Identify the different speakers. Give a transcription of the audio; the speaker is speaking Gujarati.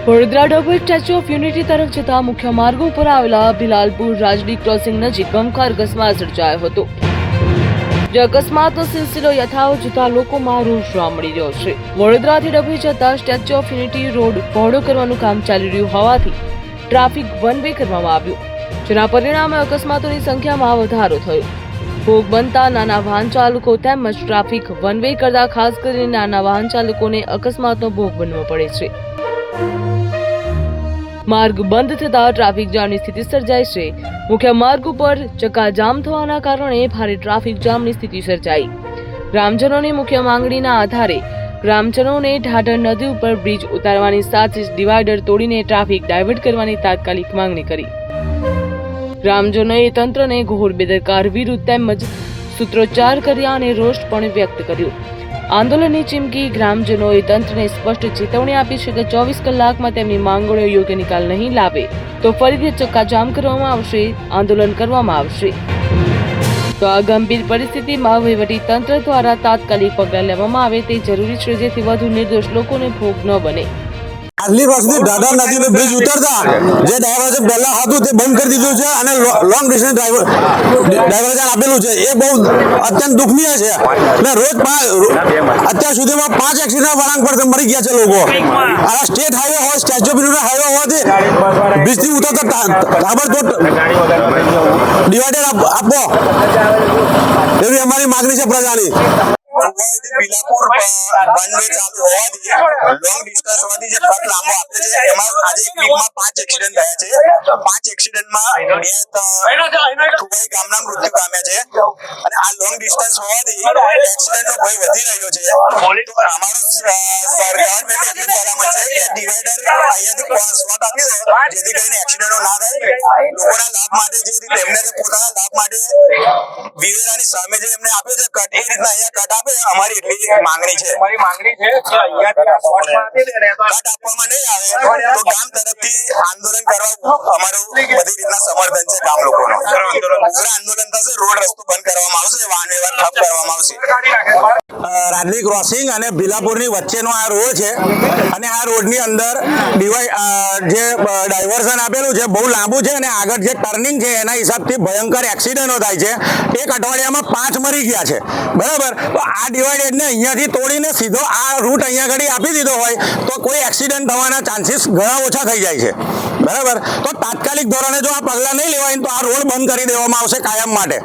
Speaker 1: Vadodara Dabhoi statue of unity તરફ જતા મુખ્ય માર્ગો પર આવેલા ભિલાલપુર રાજડી ક્રોસિંગ નજીક ગમખાર અકસ્માત સર્જાયો હતો। જે અકસ્માતનો સિલસિલો યથાવત જોતા લોકોમાં રોષ જોવા મળી રહ્યો છે। વડોદરાથી ડભોઈ જતા સ્ટેચ્યુ ઓફ યુનિટી રોડ પહોળો કરવાનું કામ ચાલી રહ્યું હોવાથી ટ્રાફિક વન વે કરવામાં આવ્યું, જેના પરિણામે અકસ્માતોની સંખ્યામાં વધારો થયો। ભોગ બનતા નાના વાહન ચાલકો તેમજ ટ્રાફિક વન વે કરતા ખાસ કરીને નાના વાહન ચાલકોને અકસ્માતનો ભોગ બનવો પડે છે। मार्ग बंद थता ट्राफिक जामनी स्थिति सर्जाई छे। मुख्य मार्ग पर चक्काजाम थवाना कारणे भारे ट्राफिक जामनी स्थिति सर्जाई। ग्रामजनोनी मुख्य मांगणीना आधारे ग्रामजनोने ढाढर नदी पर ब्रिज उतारवानी साथे ज डिवाइडर तोड़ीने ट्राफिक डायवर्ट करवानी तात्कालिक मांगणी करी। ग्रामजनोए तंत्रने घोर बेदरकार विरुद्ध तेमज सूत्रोच्चार कर्या अने रोष पण व्यक्त कर्यो। आंदोलनની ચીમકી ગ્રામજનોએ તંત્રને સ્પષ્ટ ચેતવણી આપી છે કે 24 કલાકમાં તેમની માંગણીઓ યોગ્ય નિકાલ નહીં લાવે તો ફરીથી ચક્કાજામ કરવામાં આવશે, આંદોલન કરવામાં આવશે। તો આ ગંભીર પરિસ્થિતિમાં વહીવટી તંત્ર દ્વારા તાત્કાલિક પગલાં લેવામાં આવે તે જરૂરી છે, જેથી વધુ નિર્દોષ લોકોને ભોગ ન બને।
Speaker 2: आटली वर्षથી દાદર નદીનો બ્રિજ ઉતરતા જે ડાયવર્ઝન પહેલા હતું તે બંધ કરી દીધું છે અને લોંગ ડિસ્ટન્સ ડાયવર્ઝન આપેલું છે એ બહુ અત્યંત દુઃખનીય છે અને રોજ અત્યાર સુધીમાં 5 એક્સિડન્ટ વળાંક પર મરી ગયા છે લોકો। આ સ્ટેટ હાઈવે હોય, સ્ટેચ્યુ ઓફ યુનિટી હાઈવે હોવાથી બ્રિજથી ઉતરતા તાબડતોડ ડિવાઈડર આપો એવી અમારી માંગણી છે પ્રજાની। ભીલાપુર વન વે ચાલુ હોવાથી લોંગ ડિસ્ટન્સ હોવાથી જે ટ્રક લાંબો આપે છે એમાં આજે એક વીકમાં 5 એક્સિડન્ટ થયા છે। 5 એક્સિડન્ટમાં 2 ખુવાઈ ગામના મૃત્યુ પામ્યા છે અને આ લોંગ ડિસ્ટન્સ હોવાથી એક્સિડન્ટનો ભય વધી રહ્યો છે। તો અમારો ગવર્નમેન્ટને એટલી ભલામણ છે કે ડિવાઈડર અહીંયાથી સ્પોટ આપી દો જેથી કરીને એક્સિડન્ટો ના થાય। લોકોના લાભ માટે જે રીતે એમને પોતાના લાભ માટે વિવેરાની સામે જે એમને આપ્યો છે કટ એ રીતના અહીંયા કટ આપે અમારી એટલી માંગણી છે। અમારી માંગણી છે કે અહીંયાથી સ્પોટમાં આપી દે કટ આપવામાં નહીં આવે તો ગામ તરફથી આંદોલન કરવા અમારું બધી રીતના સમર્થન છે ગામ લોકોનું। ઉગ્ર આંદોલન થશે, રોડ રસ્તો બંધ કરવામાં આવશે, વાહન વ્યવહાર ઠપ કરવામાં આવશે। રાજડી ક્રોસિંગ અને ભીલાપુરની વચ્ચેનો આ રોડ છે અને આ રોડની અંદર જે ડાયવર્ઝન આપેલું છે બહુ લાંબુ છે અને આગળ જે ટર્નિંગ છે એના હિસાબથી ભયંકર એક્સિડન્ટો થાય છે। એક અઠવાડિયામાં 5 મરી ગયા છે, બરાબર। તો આ ડિવાઈડરને અહીંયાથી તોડીને સીધો આ રૂટ અહીંયા આગળ આપી દીધો હોય તો કોઈ એક્સિડન્ટ થવાના ચાન્સીસ ઘણા ઓછા થઈ જાય છે, બરાબર। તો તાત્કાલિક ધોરણે જો આ પગલાં નહીં લેવાય તો આ રોડ બંધ કરી દેવામાં આવશે કાયમ માટે।